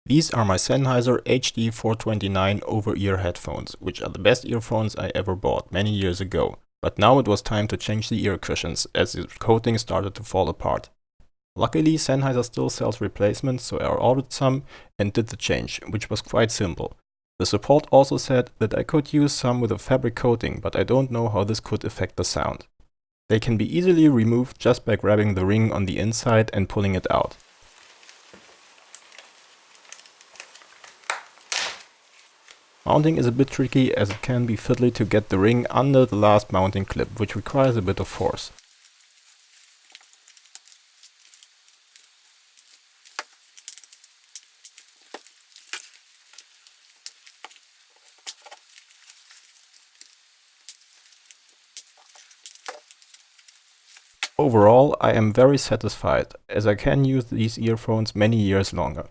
These are my Sennheiser HD 429 over-ear headphones, which are the best earphones I ever bought many years ago. But now it was time to change the ear cushions, as the coating started to fall apart. Luckily, Sennheiser still sells replacements, so I ordered some and did the change, which was quite simple. The support also said that I could use some with a fabric coating, but I don't know how this could affect the sound. They can be easily removed just by grabbing the ring on the inside and pulling it out. Mounting is a bit tricky, as it can be fiddly to get the ring under the last mounting clip, which requires a bit of force. Overall, I am very satisfied, as I can use these earphones many years longer.